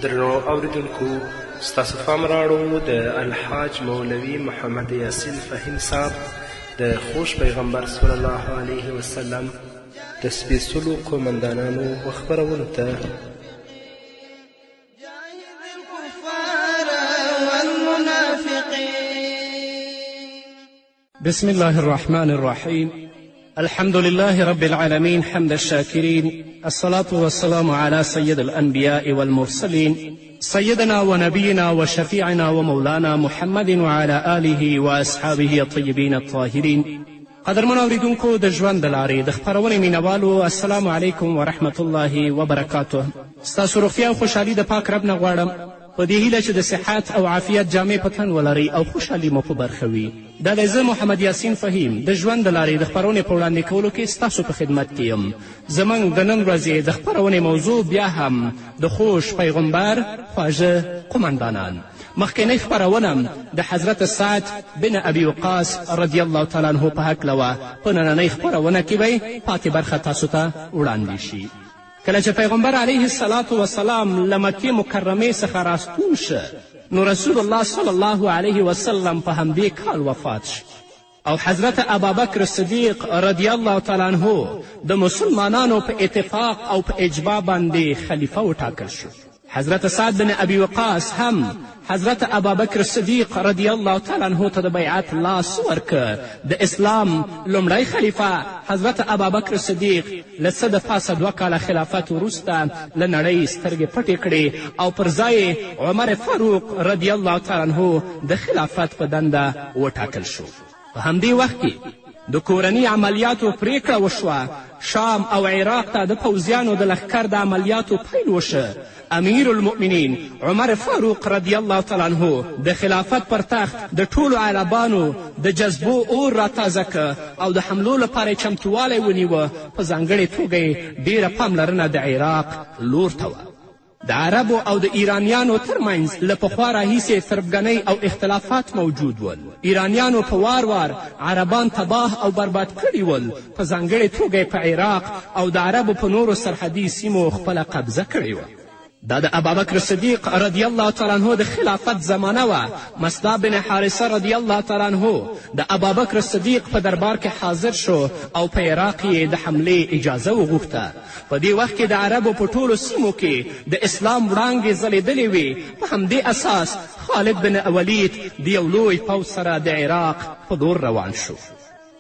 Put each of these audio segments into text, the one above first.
درنو اوریدونکو ستاسو پام راوړو د الحاج مولوي محمد یاسین فهیم صاحب د خوش پیغمبر صلی الله علیه وسلم د سپېڅلو قومندانانو خپرونو ته. بسم الله الرحمن الرحيم. الحمد لله رب العالمين حمد الشاكرين، الصلاة والسلام على سيد الأنبياء والمرسلين سيدنا ونبينا وشفيعنا ومولانا محمد وعلى آله وأصحابه الطيبين الطاهرين. قدرمن اوریدونکو د ژوند د لارې د خپرونې مینوالو، السلام علیکم ورحمة الله وبرکاته. ستاسو روغتیا او خوشحالي د پاک رب نه غواړم، په دې هیله چې د صحت او عافیت جامې په تن ولرئ او خوشحالي مو په برخه وي. دا دی زه محمد یاسین فهیم د ژوند د لارې د خپرونې په وړاندې کولو کې ستاسو په خدمت کې یم. زموږ د نن ورځې د خپرونې موضوع بیا هم د خوش پیغمبر خواږه قمندانان. مخکینۍ خپرونه د حضرت سعد بن ابي وقاص رضی الله تعالی عنه په هکله وه. په نننۍ خپرونه کې به پاتې برخه تاسو ته وړاندې شي. کله چې پیغمبر علیه الصلاة وسلام له مکې مکرمې څخه راستون شه، نو رسول الله صلی الله علیه وسلم په همدې کال وفات شو او حضرت ابابکر صدیق رضی الله تعالی عنه د مسلمانانو په اتفاق او په اجماع باندې خلیفه وټاکل شو. حضرت سعد بن ابي وقاص هم حضرت ابابکر صدیق رضی الله تعالی عنه ته د بیعت لاس ورکه. د اسلام لومړی خلیفه حضرت ابابکر صدیق له څه د پاسه 2 کاله خلافت وروسته له نړۍ سترګې پټې کړې او پر ځای عمر فاروق رضی الله تعالی عنه د خلافت په دنده وټاکل شو. په همدې وخت کې د کورني عملیاتو پریکړه وشوه. شام او عراق ته د پوځیانو د لښکر د عملیاتو پیل وشه. امیر المؤمنین عمر فاروق رضی الله تعالی عنه د خلافت پر تخت د ټولو عربانو د جذبو اور راتازه که او د حملو لپاره یې چمتووالی ونیوه. په ځانګړې توګه یې ډیره پاملرنه د عراق لور ته وه. د عربو او د ایرانیانو ترمنځ له پخوا راهیسې تربګنۍ او اختلافات موجود ول. ایرانیانو په وار عربان تباه او برباد کړي ول. په ځانګړې توګه په عراق او د عربو په نورو سرحدي سیمو خپله قبضه کړې وه. دا د ابابکر صدیق رضی الله تعالی عنه د خلافت زمانه وه. مصعب بن حارثه رضی الله تعالی عنه د ابابکر صدیق په دربار کې حاضر شو او په عراق یې د حملې اجازه وغوښته. په دې وخت کې د عربو په ټولو سیمو کې د اسلام وړانګې ځلېدلې وې. په همدې اساس خالد بن ولید د یو لوی پوځ سره د عراق په لور روان شو.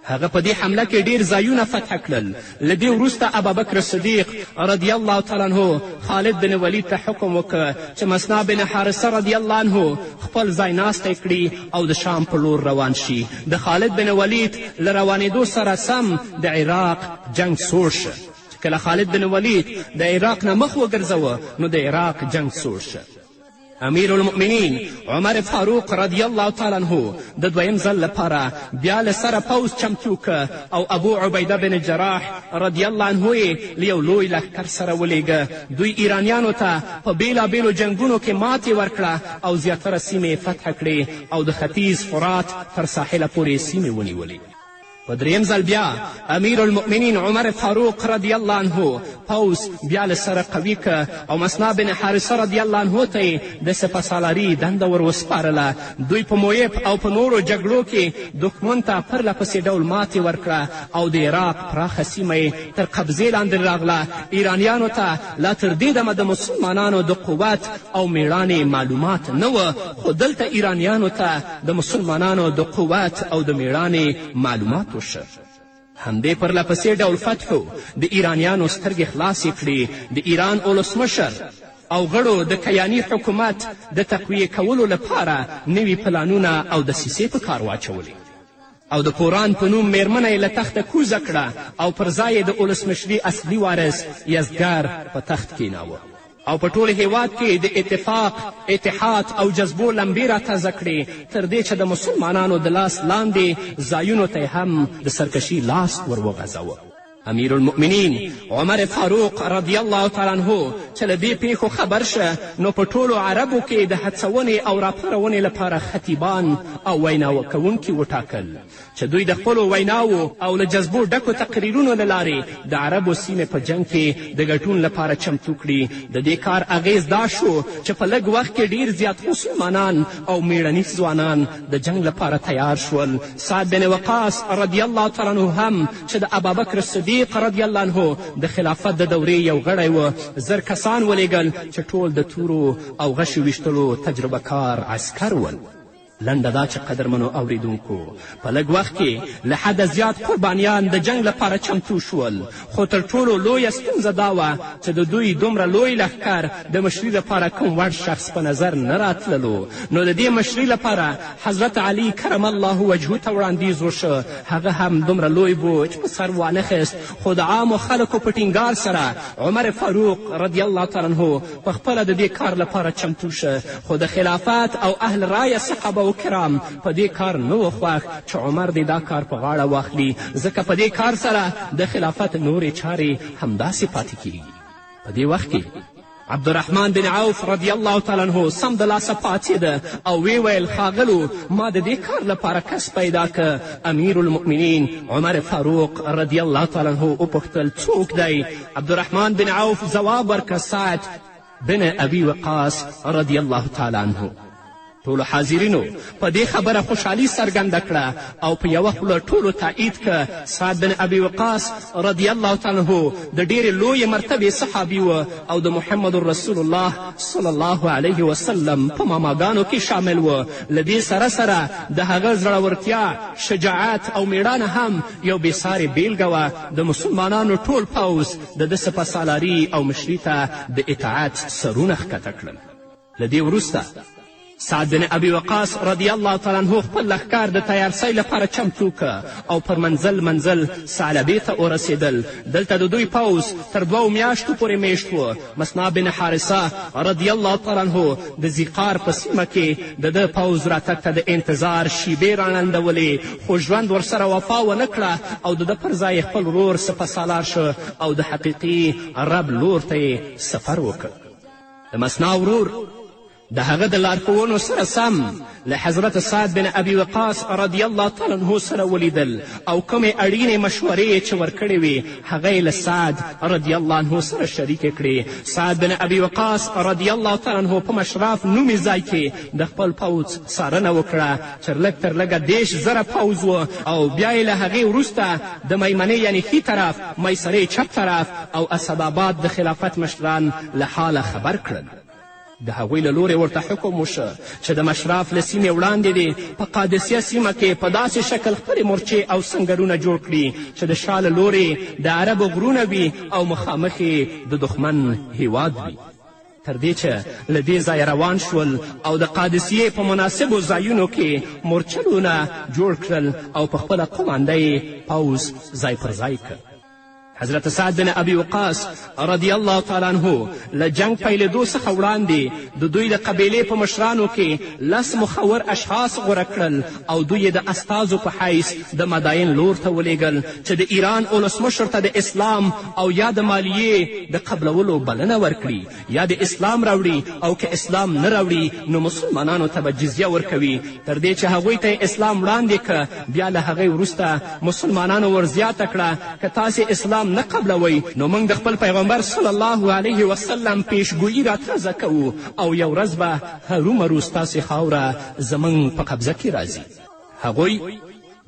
هغه په دې حمله کې ډیر ځایونه فتح کړل. له دې وروسته ابابکر صدیق رضی الله تعالی عنه خالد بن ولید ته حکم وکړ چې مصعب بن حارثه رضی الله عنه خپل ځای ناستی کړي او د شام په لور روان شي. د خالد بن ولید له روانېدو سره سم د عراق جنگ سوړ شه. چې کله خالد بن ولید د عراق نه مخ وګرځوه، نو د عراق جنگ سوړ شه. امیر المؤمنین عمر فاروق رضی الله تعالی عنه د دویم ځل لپاره بیا له سره پوځ چمتو که او ابو عبیده بن جراح رضی الله عنه یې له یو لوی لښکر سره ولیږه. دوی ایرانیانو ته په بیلابیلو جنګونو کې ماتې ورکړه او زیاتره سیمې فتح کړې او د ختیځ فرات تر ساحله پورې سیمې ونیولې. په دریم ځل بیا امیر المؤمنین عمر فاروق رضی الله عنه پوځ بیا له سره قوي که او مصعب بن حارثه رضی الله عنه ته یې د سپهسالاري دنده ور وسپارله. دوی په مویب او په نورو جګړو کې دښمن ته پرله پسې ډول ماتې ورکړه او د عراق پراخه سیمه یې تر قبضې لاندې راغله. ایرانیانو ته لا تر دې دمه د مسلمانانو د قوت او میړانې معلومات نه وه، خو دلته ایرانیانو ته د مسلمانانو د قوت او د میړانې معلومات وشه. همدې پرلپسې ډول فتحو د ایرانیانو سترګې خلاصې کړې. د ایران ولسمشر او غړو د کیاني حکومت د تقویې کولو لپاره نوي پلانونه او دسیسې په کار واچولې او د قرآن په نوم میرمنه یې له تخته کوزه کړه او پر ځای یې د ولسمشري اصلي وارث یزدګر په تخت کښېناوه او په ټول هیواد کې د اتفاق، اتحاد او جذبو لمبې راتازه کړې، تر دې چې د مسلمانانو د لاس لاندې ځایونو ته هم د سرکشي لاس ور وغځاوه. امیر المؤمنین عمر فاروق رضی الله تعالی عنه چې له دې پیښو خبر شه نو په ټولو عربو کې د هڅونې او راپارونې لپاره خطیبان او وینا کوونکي وټاکل چې دوی د خپلو ویناوو او له جذبو ډکو تقریرونو له لارې د عربو سیمې په جنګ کې د ګټون لپاره چمتو کړي. د دې کار اغیز دا شو چې په لږ وخت کې ډیر زیات مسلمانان او میړنیز ځوانان د جنګ لپاره تیار شول. سعد بن وقاص رضی الله تعالی عنه هم چې د ابابکر صدیق رضی الله عنه د خلافت د دورې یو غړی و 1000 کسان ولیږل چې ټول د تورو او غشو ویشتلو تجربه کار عسکر ول. لنډه دا چې قدرمنو اوریدونکو په لږ وخت کې له حده زیات قربانیان د جنګ لپاره چمتو شول، خو تر ټولو لویه ستونزه دا وه چې د دوی دومره لوی لښکر د مشري لپاره کوم وړ شخص په نظر نه راتللو. نو د دې مشري لپاره حضرت علي کرم الله وجهه ته وړاندیز وشو. هغه هم دومره لوی بو چې په سر وانخیست، خو د عامو خلکو په ټینګار سره عمر فاروق رضی الله تعالی عنه پخپله د دې کار لپاره چمتو شه. خو د خلافت او اهل رایه صحابه و کرام په دې کار نه و خوښ چې عمر دې دا کار په غاړه واخلي، ځکه په دې کار سره د خلافت نورې چارې همداسې پاتې کیږي. په دې وخت کې عبدالرحمن بن عوف رضی الله تعالی عنه سم د لاسه پاڅېده او وی ویل ښاغلو ما د دې کار لپاره کس پیدا که. امیر المؤمنین عمر فاروق رضی الله تعالی عنه وپوښتل څوک دی؟ عبدالرحمن بن عوف ځواب ورکړ سعد بن ابي وقاص رضی الله تعالی عنه. ټولو حاضرینو په دې خبره خوشحالي څرګنده کړه او په یوه خوله ټولو تایید که سعد بن ابي وقاص رضی الله تعالی عنه د ډېرې لویې مرتبې صحابي و او د محمد رسول الله صلی الله علیه وسلم په ماماګانو کې شامل و. له دې سره سره د هغه زړورتیا، شجاعت او میړانه هم یو بېسارې بیلګه وه. د مسلمانانو ټول پوځ د ده سپهسالاري او مشري ته د اطاعت سرونه ښکته کړل. له دې وروسته سعد بن ابي وقاص رضی الله تعالی عنه خپل لښکر د تیارسۍ لپاره چمتو که او پر منزل ثعلبې ته ورسېدل. دلته د دوی پوځ تر 2 میاشتو پورې میشت و. مسنا بن حارثه رضی الله تعالی عنه د زیقار په سیمه کې د ده پوځ راتګ ته د انتظار شیبې رانندولې، خو ژوند ورسره وفا ونه کړه او د ده پر ځای خپل ورور سپهسالار شو او د حقیقي رب لور ته یې سفر وکړ. د مسنا ورور د هغه د لارښوونو سره سم له حضرت سعد بن ابي وقاص رضی الله تعالی عنه سره ولیدل او کومې اړینې مشورې چې ورکړې وې هغه یې له سعد رضی الله عنه سره شریکې کړې. سعد بن ابي وقاص رضی الله تعالی عنه په مشراف نومي ځای کې د خپل پوځ څارنه وکړه چې لږ تر لږه 10,000 پوځ و او بیا یې له هغې وروسته د میمنې یعنې ښي طرف، میسرې چپ طرف او اسداباد د خلافت مشران له حاله خبر کړل. د هغوی له لورې ورته حکم وشه چې د مشراف له سیمې وړاندې دې په قادسیه سیمه کې په داسې شکل خپلې مورچې او سنګرونه جوړ کړي چې د شا له لورې د عربو غرونه وي او مخامخ یې د دښمن هیواد وي. تر دې چې له دې ځایه روان شول او د قادسیې په مناسبو ځایونو کې مورچلونه جوړ کړل او په خپله قومانده یې پوځ ځای پر ځای کړ. حضرت سعد بن ابي وقاص رضی الله تعالی عنه له جنگ پیلېدو څخه وړاندې د دوی د قبیلې په مشرانو کې 10 مخور اشخاص غوره کړل او دوی یې د استازو په حیث د مداین لور ته ولیږل چې د ایران ولسمشر ته د اسلام او یا د مالیې د قبلولو بلنه ورکړي، یا د اسلام راوړي او که اسلام نه راوړي نو مسلمانانو ته به جزیه ورکوي. تر دې چې هغوی ته اسلام وړاندې که بیا له هغې وروسته مسلمانانو ورزیاته کړه که تاسې اسلام نه قبلوئ نو موږ د خپل پیغمبر صلی الله علیه وسلم پیشګویي راتازه کوو او یو ورځ به هرومرو ستاسې خاوره زموږ په قبضه کې راځي. هغوی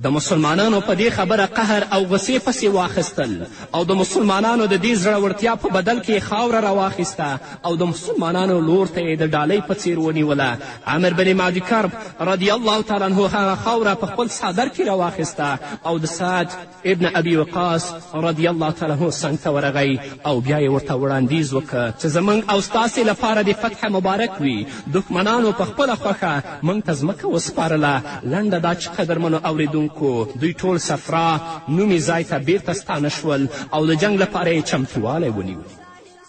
د مسلمانانو په دې خبره قهر او غصې پسې واخیستل او د مسلمانانو د دې زړورتیا په بدل کې خاوره راواخیسته او د مسلمانانو لور ته یې د ډالۍ په څیر ونیوله. عامر بن معدي کرب رضی الله تعالی عنه هغه خاوره په خپل څادر کې راواخیسته او د سعد ابن ابي وقاص رضی الله تعالی عنه څنګ ته ورغی او بیا یې ورته وړاندیز وکړه چې زموږ او ستاسې لپاره د فتح مبارک وي. دښمنانو په خپله خوښه موږ ته ځمکه وسپارله. لنډه دا چې قدرمنو اوریدونکو دوی ټول صفرا نومي ځای ته بیرته ستانه شول او د جنګ لپاره یې چمتووالی ونیو.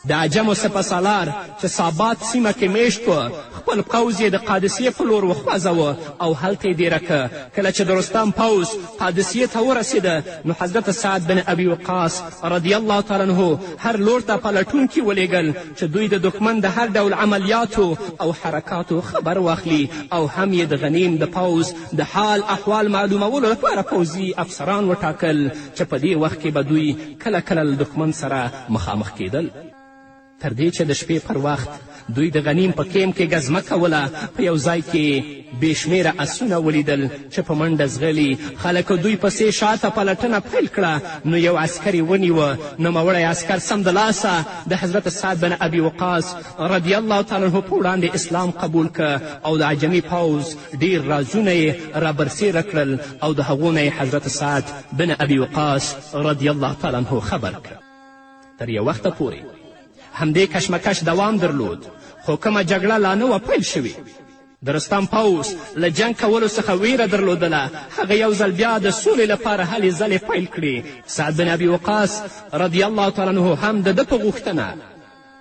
د عجمو سپهسالار چې سابات سیمه کې میشت و خپل پوځ یې د قادسیې په لور وخوځوه او هلته یې دیره که. کله چې د رستم پوځ قادسیې ته ورسېده نو حضرت سعد بن ابي وقاص رضی الله تعالی عنه هر لور ته پلټونکي ولېږل چې دوی د دښمن د هر ډول عملیاتو او حرکاتو خبر واخلي او هم یې د غنیم د پوځ د حال احوال معلومولو لپاره پوځي افسران وټاکل چې په دې وخت کې به دوی کله کله له دښمن سره مخامخ کېدل. تر دې چې د شپې پر وخت دوی د غنیم په کیم کې ګزمه کوله په یو ځای کې بې شمېره اسونه ولیدل چې په منډه ځغلي. خلکو دوی پسې شاته پلټنه پیل کړه نو یو عسکر یې ونیوه. نوموړی عسکر سمدلاسه د حضرت سعد بن ابي وقاص رضی الله تعالی عنه په وړاندې اسلام قبول که او د عجمي پوځ ډېر رازونه یې رابرسېره کړل او د هغو نه یې حضرت سعد بن ابي وقاص رضی الله تعالی عنه خبر کړه. تر یو وخته پورې همدې کشمکش دوام درلود خو کومه جګړه لا نه وه پیل شوې. د رستم پوځ له جنګ کولو څخه ویره درلودله. هغه یو ځل بیا د سولې لپاره هلې ځلې پیل کړې. سعد بن ابي وقاص رضی الله تعالی عنه هم د ده په غوښتنه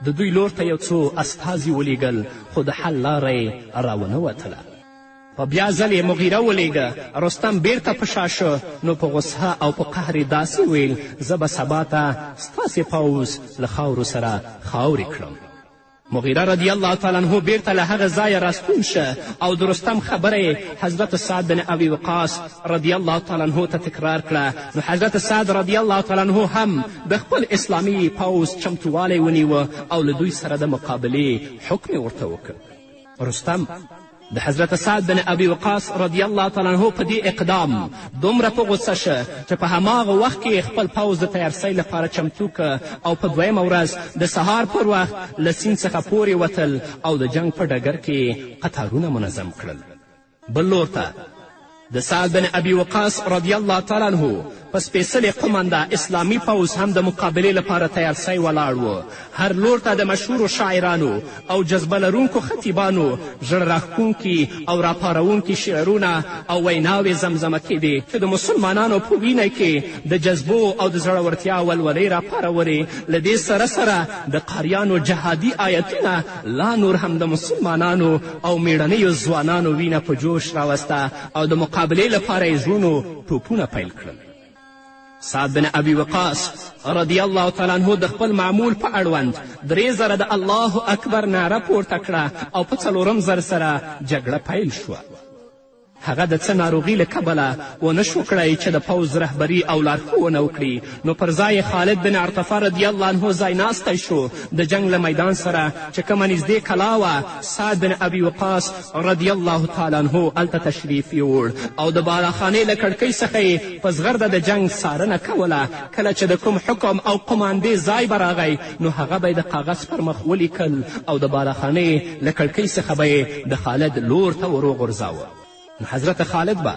د دوی لور ته یو څو استازي ولیږل خو د حل لاره یې راونه وتله. په بیا ځل یې مغیره ولیږه. رستم بیرته په شا شو نو په غصه او په قهر یې داسې ویل زه به سبا ته ستاسې پوځ له خاورو سره خاورې کړم. مغیره رضی الله تعالی عنه بیرته له هغه ځایه راستون شه او د رستم خبره یې حضرت سعد بن ابي وقاص رضی الله تعالی عنه ته تکرار کړه. نو حضرت سعد رضی الله تعالی عنه هم د خپل اسلامي پوځ چمتووالی ونیوه او له دوی سره د مقابلې حکم یې ورته وکړ. رستم د حضرت سعد بن ابي وقاص رضی الله تعالی عنه په دې اقدام دومره په غصه شه چې په هماغه وخت کې خپل پوځ د تیارسۍ لپاره چمتو که او په دویمه ورځ د سهار پر وخت له سیند څخه پورې وتل او د جنگ په ډګر کې قطارونه منظم کړل. بل لور ته د سعد بن ابي وقاص رضی الله تعالی عنه په سپېڅلې قمنده اسلامي پوځ هم د مقابلې لپاره تیارسۍ ولاړ و. هر لور ته د مشهورو شاعرانو او جذبه لرونکو خطیبانو زړه راښکونکي او راپارونکي شعرونه او ویناوې زمزمه کېدې چې د مسلمانانو په وینه کې د جذبو او د زړورتیا ولولۍ راپارولې. له دې سره سره د قاریانو جهادي آیتونه لا نور هم د مسلمانانو او میړنیو ځوانانو وینه په جوش راوسته او د مقابلې لپاره یې زړونو ټوپونه پیل کړل. سعد بن ابي وقاص رضی الله تعالی عنه د خپل معمول په اړوند 3 د الله اکبر نعره پورته کړه او په 4 زر سره جګړه پیل شوه. هغه د څه ناروغي له کبله ونه شو کړی چې د پوځ رهبري او لارښوونه وکړي نو پر ځای خالد بن عرطفه رضی الله عنه ځایناستی شو. د جنگ له میدان سره چې کومه نږدې کلا وه سعد بن ابي وقاص رضی الله تعالی عنه هلته تشریف یوړ او د بالاخانې له کړکۍ څخه یې په زغرده د جنگ څارنه کوله. کله چې د کوم حکم او قماندې ځای به راغی نو هغه به یې د کاغذ پر مخ ولیکل او د بالاخانې له کړکۍ څخه به یې د خالد لور ته وروغورځاوه. نو حضرت خالد به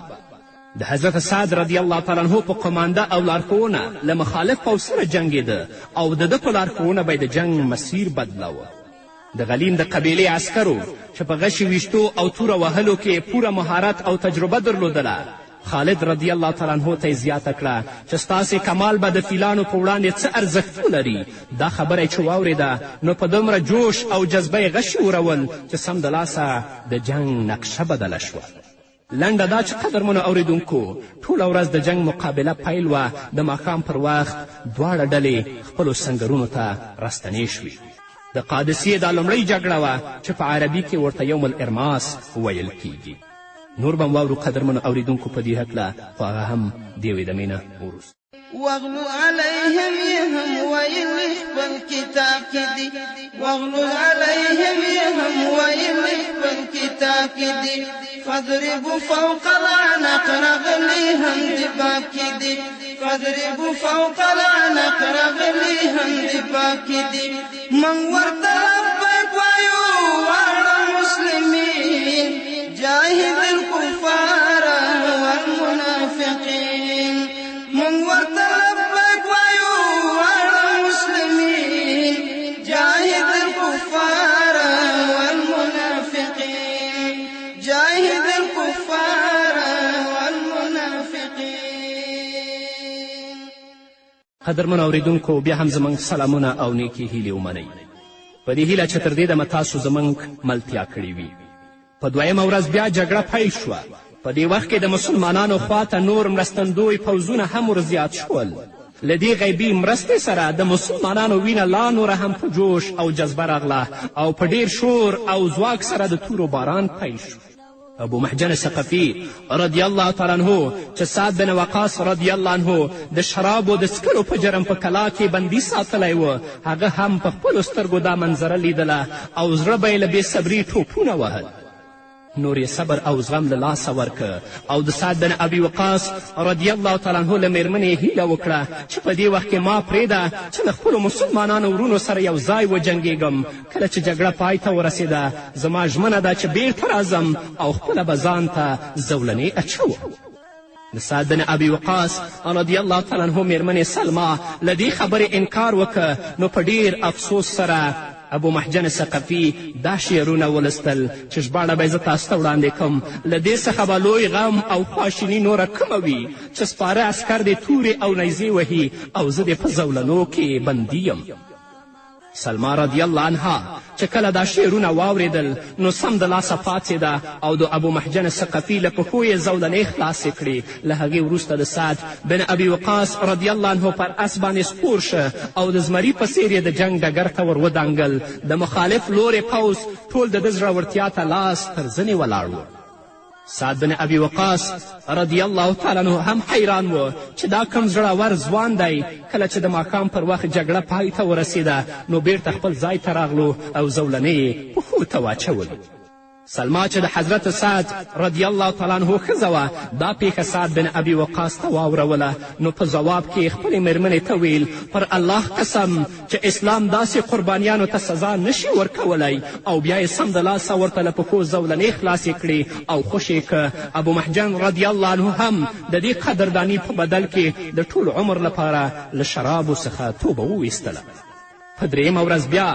د حضرت سعد رضی الله تعالی عنه په قمانده او لارښوونه له مخالف پوځ سره جنګېده او د ده په لارښوونه به یې د جنګ مسیر بدلاوه. د غلیم د قبیلې عسکرو چې په غشي ویشتو او توره وهلو کې پوره مهارت او تجربه درلودله خالد رضی الله تعالی عنه ته یې زیاته کړه چې ستاسې کمال به د فیلانو په وړاندې څه ارزښت ولري. دا خبره یې چې واورېده نو په دومره جوش او جذبه یې غشي ورول چې سمدلاسه د جنګ نقشه بدله شوه. لنډه دا چې قدرمنو اوریدونکو ټوله ورځ د جنگ مقابله پیل وه. د ماښام پر وخت دواړه ډلې خپلو سنګرونو ته راستنې شوې. د قادسیې دا لومړۍ جګړه وه چې په عربي کې ورته یوم الارماس ویل کیږي. نور به واورو قدرمنو اوریدونکو په دې هکله خو هغه هم د یوې دمې نه وروسته. واغلو علیهم یهم ویل خپل کتاب کې دي واغلو علیهم یهم ویل خپل کتاب کې دي فضربوا فوق العنق رغلی هم د باب کې دي فضربوا فوق العنق رغلی هم د باب کې دي من ورته لبیک وایو واړه مسلمین جاهد الكفار والمنافقین من ورته لبیک وایو واړه مسلمین جاهد الكفار والمنافقین جاهد الكفار والمنافقین. قدرمنو اوریدونکو بیا هم زموږ سلامونه او نیکې هیلې ومنئ. په په دې هیله چې تر دې دمه تاسو زموږ ملتیا کړې وي. په دویمه ورځ بیا جګړه پیل شوه. په دې وخت کې د مسلمانانو خواته نور مرستندوی پوځونه هم ورزیات شول. له دې غیبي مرستې سره د مسلمانانو وینه لا نوره هم په جوش او جذبه راغله او په ډیر شور او ځواک سره د تورو باران پیل شو. ابو محجن ثقفي رضی الله تعالی عنه چې سعد بن وقاص رضی الله عنه د شرابو د څکلو په جرم په کلا کې بندي ساتلی و، هغه هم په خپلو سترګو دا منظره لیدله او زړه به یې له بې صبري ټوپونه وهل. نور یې صبر او زغم له لاسه ورکه او د سعد بن ابي وقاص رضی الله تعالی عنه له میرمنې هیله وکړه چې په دې وخت کې ما پرېږده چې له خپلو مسلمانانو ورونو سره یو ځای وجنګېږم. کله چې جګړه پای ته ورسېده زما ژمنه ده چې بیرته راځم او خپله به ځان ته زولنې اچوم. د سعد بن ابي وقاص رضی الله تعالی عنه میرمنې سلما له دې خبرې انکار وکړه نو په ډیر افسوس سره ابو محجن ثقفي دا شعرونه ولستل چې ژباړه به یې زه تاسو ته وړاندې کړم. له دې څخه به لوی غم او خواشیني نوره کومه وي چې سپاره عسکر دې تورې او نیزې وهي او زه دې په زولنو کې بندي یم. سلما رضی الله عنها چې کله دا شعرونه واورېدل نو سم د لاسه پاڅېده او د ابو محجن ثقفي له پښو یې زولنې خلاصې کړې. له هغې وروسته د سعد بن ابي وقاص رضی الله عنه پر اس باندې سپور شه او د زمري په څېر یې د جنګ ډګر ته ور ودانګل. د مخالف لورې پوځ ټول د ده زړورتیا ته لاس تر زنې ولاړ و. سعد بن ابي وقاص رضی الله تعالی عنه هم حیران و چې دا کم زړور ځوان دی. کله چې د ماښام پر وخت جګړه پای ته ورسېده نو بیرته خپل ځای ته راغلو او زولنې یې پښو ته واچولو. سلما چې د حضرت سعد رضی الله تعالی عنه ښځه وه دا پیښه سعد بن ابي وقاص ته واوروله نو په ځواب کې خپلې مېرمنې ته ویل پر الله قسم چې اسلام داسې قربانیانو ته سزا نشي ورکولی او بیا یې سم د لاسه ورته له پښو زولنې خلاصې کړې او خوشې که. ابو محجن رضی الله عنه هم د دې قدرداني په بدل کې د ټول عمر لپاره له شرابو څخه توبه وویستله. په درېیمه ورځ بیا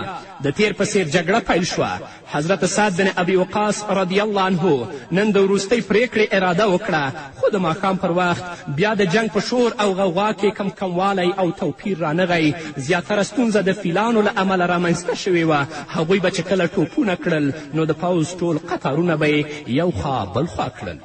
د تیر په څېر جګړه پیل شوه. حضرت سعد بن ابي وقاص رضی الله عنه نن د وروستۍ پریکړې اراده وکړه خو د ماښام پر وخت بیا د جنګ په شور او غوغا کې کموالی او توپیر رانغی. زیاتره ستونزه د فیلانو له امله رامنځته شوې وه. هغوی به چې کله ټوپونه کړل نو د پوځ ټول قطارونه به یې یو خوا بل خوا کړل.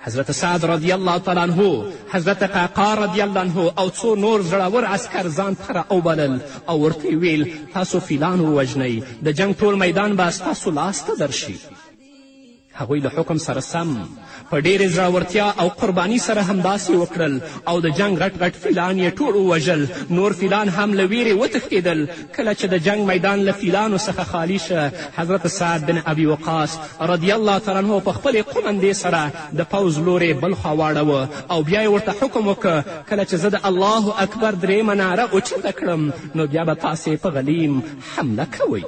حضرت سعد رضی الله تعالی عنه حضرت قعقاع رضی الله عنه او څو نور زړور عسکر ځان ته راوبلل او ورته ویل تاسو فیلان ووژنئ د جنګ ټول میدان به ستاسو لاس ته درشي. هغوی له حکم سره سم په ډېرې زړورتیا او قرباني سره همداسې وکړل او د جنګ غټ غټ فیلان یې ټول ووژل. نور فیلان هم له ویرې وتښتېدل. کله چې د جنګ میدان له فیلانو څخه خالی شه حضرت سعد بن ابي وقاص رضی الله تعالی عنه په خپلې قومندې سره د پوځ لورې بل خوا واړوه او بیا یې ورته حکم وکړه کله چې زه د الله اکبر درېیمه ناره اوچته کړم نو بیا به تاسې په غلیم حمله کوئ.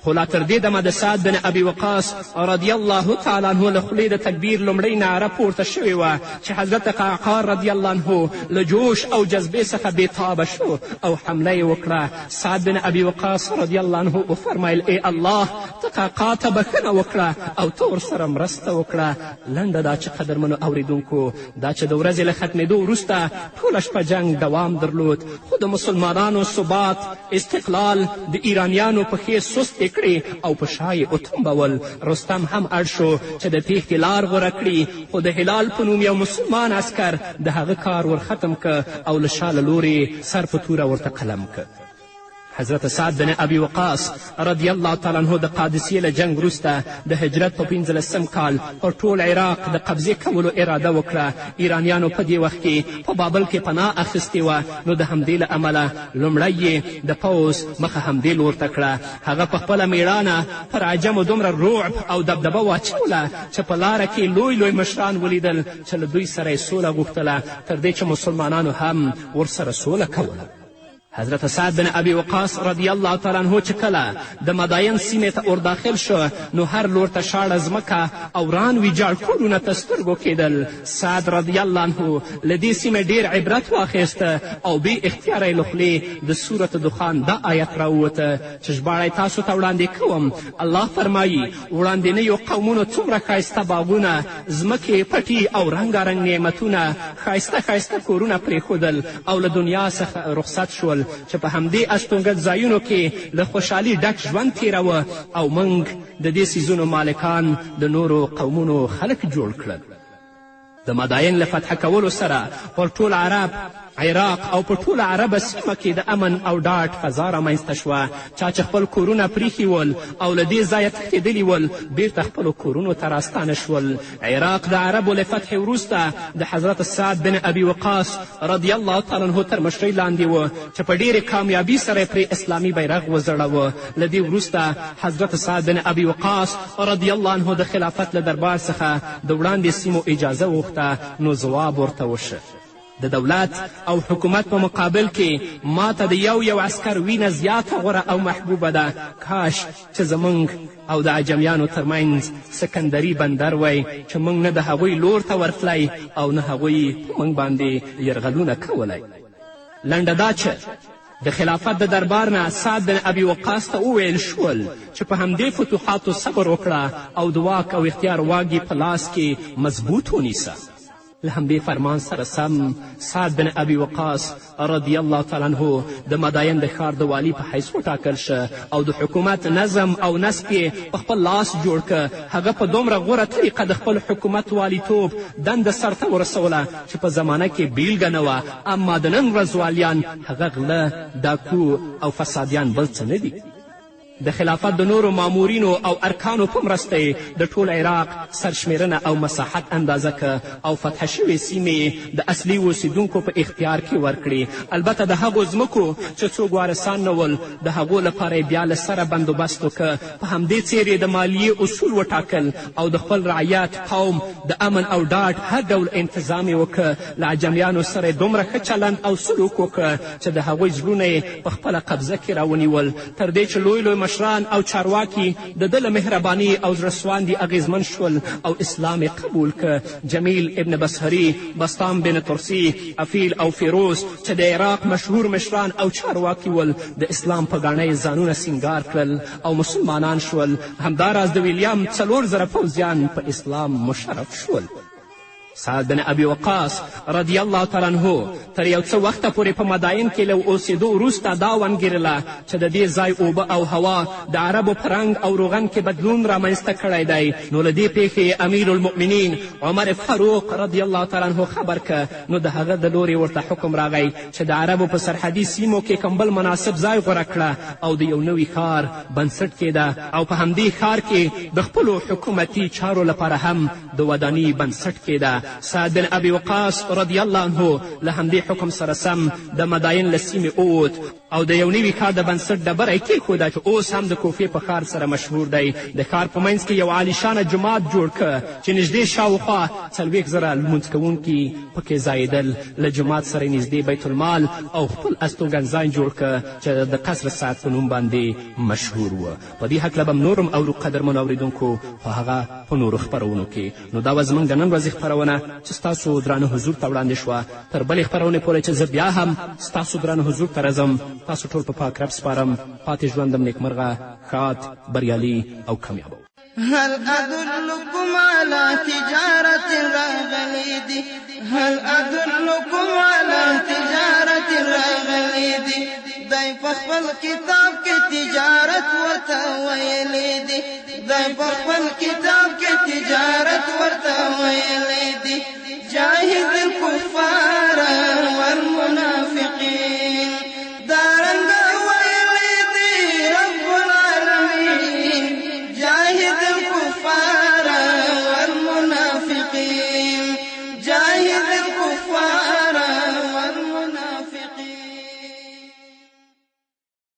خو لا تر دې دمه د سعد بن ابي وقاص رضی الله تعالی عنه له خولې د تکبیر لومړۍ نعره پورته شوې وه چې حضرت قعقاع رضی الله عنه له جوش او جذبې څخه بېتابه شو او حمله یې وکړه. سعد بن ابي وقاص رضی الله عنه وفرمیل ای الله ته قعقاع ته بښنه وکړه او ته ورسره مرسته وکړه. لنډه دا چې قدرمنو اوریدونکو دا چې د ورځې له ختمېدو وروسته ټوله شپه جنګ دوام درلود خو د مسلمانانو ثبات استقلال د ایرانیانو پښې سست کړې او په شا یې وتمبول. رستم هم اړ شو چې د تیښتې لار غوره کړي خو د هلال په نوم یو مسلمان عسکر د هغه کار ورختم که او له شا له لورې سر په توره ورته قلم که. حضرت سعد بن ابي وقاص رضی الله تعالی عنه د قادسیې له جنګ وروسته د هجرت په 15 کال پر ټول عراق د قبضې کولو اراده وکړه. ایرانیانو په دې وخت کې په بابل کې پناه اخیستې وه نو د همدې له امله لومړی یې د پوځ مخه همدې لور ته کړه. هغه په خپله میړانه پر عجمو دومره رعب او دبدبه واچوله چې په لاره کې لوی لوی مشران ولیدل چې له دوی سره یې سوله غوښتله تر دې چې مسلمانانو هم ورسره سوله کوله. حضرت سعد بن ابي وقاص رضی الله تعالی عنه چې کله د مداین سیمې ته ورداخل شو نو هر لور ته شاړه ځمکه او وران ویجاړ کورونه ته سترګو کېدل. سعد رضی الله عنه له دې سیمې ډېر عبرت واخیسته او بې اختیاره یې له خولې د سورت دخان دا آیت راووته چې ژباړه تاسو ته وړاندې کوم. الله فرمایي وړاندینیو قومونو څومره ښایسته باغونه ځمکې پټي او رنګارنګ نعمتونه ښایسته ښایسته کورونه پرېښودل او له دنیا څخه رخصت شول چې په همدې استوګن ځایونو کې له خوشحالي ډک ژوند تیروه او موږ د دې څیزونو مالکان د نورو قومونو خلک جوړ کړل. د مداین له فتح کولو سره پر ټول عرب عراق او په ټوله عربه سیمه کې د امن او ډاډ فضا رامنځته شوه. چا چې خپل کورونه پریښي ول او له دې ځایه تښتېدلي ول بیرته خپلو کورونو ته راستانه شول. عراق د عربو له فتح وروسته د حضرت سعد بن ابي وقاص رضی الله تعالی عنه تر مشرۍ لاندې و چې په ډېرې کامیابي سره پرې اسلامي بیرغ وځړوه. له دې وروسته حضرت سعد بن ابي وقاص رضی الله عنه د خلافت له دربار څخه د وړاندې سیمو اجازه وغوښته، نو ځواب ورته وشه. د دولت او حکومت په مقابل کې ماته د یو عسکر وینه زیاته غوره او محبوبه ده. کاش چې زموږ او د عجمیانو ترمنځ سکندري بندر وی چې موږ نه د هغوی لور ته ورتلی او نه هغوی په موږ باندې یرغلونه کولی. لنډه دا چې د خلافت د دربار نه سعد بن ابي وقاص ته وویل شول چې په همدې فتوحاتو صبر وکړه او د واک او اختیار واګې په لاس کې مضبوط ونیسه. له همدې فرمان سره سم سعد بن ابي وقاص رضی الله تعالی عنه د مداین د ښار د والي په حیث وټاکل شه او د حکومت نظم او نسق یې په خپل لاس جوړ که. هغه په دومره غوره طریقه د خپل حکومت والیتوب دنده سرته ورسوله چې په زمانه کې بیلګه نه وه. اما د نن ورځ والیان هغه غله، ډاکو او فسادیان بل څه نه دي. د خلافت د نورو مامورینو او ارکانو په مرسته یې د ټول عراق سرشمیرنه او مساحت اندازه که او فتح شوې سیمې د اصلي اوسیدونکو په اختیار کې ورکړي. البته د هغو ځمکو چې څوک وارثان نه ول د هغو لپاره یې بیا له سره بندوبست وکړه. په همدې څیر یې د مالیې اصول وټاکل او د خپل رعیت قوم د امن او ډاډ هر ډول انتظام یې وکړه. له عجمیانو سره یې دومره ښه چلند او سلوک وکړه چې د هغوی زړونه یې په خپله قبضه کې راونیول، تر دې چې لوی مشران او چارواکي د ده له مهرباني او زړهسواندي اغیزمن شول او اسلام یې قبول که. جمیل ابن بسهري، بسطام بن ترسي، افیل او فیروز چې د عراق مشهور مشران او چارواکي ول د اسلام په ګاڼه یې ځانونه سینګار کړل او مسلمانان شول. همداراز د ویلیام 4000 پوځیان په اسلام مشرف شول. سعد بن ابي وقاص رضی الله تعالی عنه تر یو څه وخته پورې په مداین کې له اوسېدو وروسته دا ونګېرله چې د دې ځای اوبه او هوا د عربو په رنګ او روغن کې بدلون رامنځته کړی دی. نو له دې پیښې امیر المؤمنین عمر فاروق رضی الله تعالی عنه خبر که. نو د هغه د لورې ورته حکم راغی چې د عربو په سرحدي سیمو کې کوم بل مناسب ځای غوره کړه او د یو نوي ښار بنسټ کېده او په همدې ښار کې د خپلو حکومتي چارو لپاره هم د وداني بنسټ کېده. سعد بن ابي وقاص رضی الله عنه له همدې حکم سره سم د مداین له سیمې ووت او د یو نوي ښار د بنسټ ډبره یې کېښوده چې اوس هم د کوفې په ښار سره مشهور دی. د ښار په منځ کې یو عالیشانه جومات جوړ که چې نږدې شاوخوا 40,000 لمونځ کوونکي پکې ځایېدل. له جومات سره یې نږدې بیت المال او خپل استوګنځای جوړ که چې د قصر سعد په نوم باندې مشهور و. په دې هکله به نورم اورو قدرمنو اورېدونکو خو هغه په نورو خپرونو کې. نو دا وه زموږ د نن ورځې خپرونه چې ستاسو درانه حضور ته وړاندې شوه. تر بلې خپرونې پورې چې زه بیا هم ستاسو درانه حضور ته راځم، تاسو ټول په پاک رب سپارم. پاتې ژوندم نیکمرغه، ښاد، بریالي او کامیاب. هل أدلكم على تجارة راغليدي، هل أدلكم على تجارة راغليدي. دای په خپل کتاب کې تجارت ورته ویلې دي، دای په خپل کتاب کې تجارت ورته ویلې دي.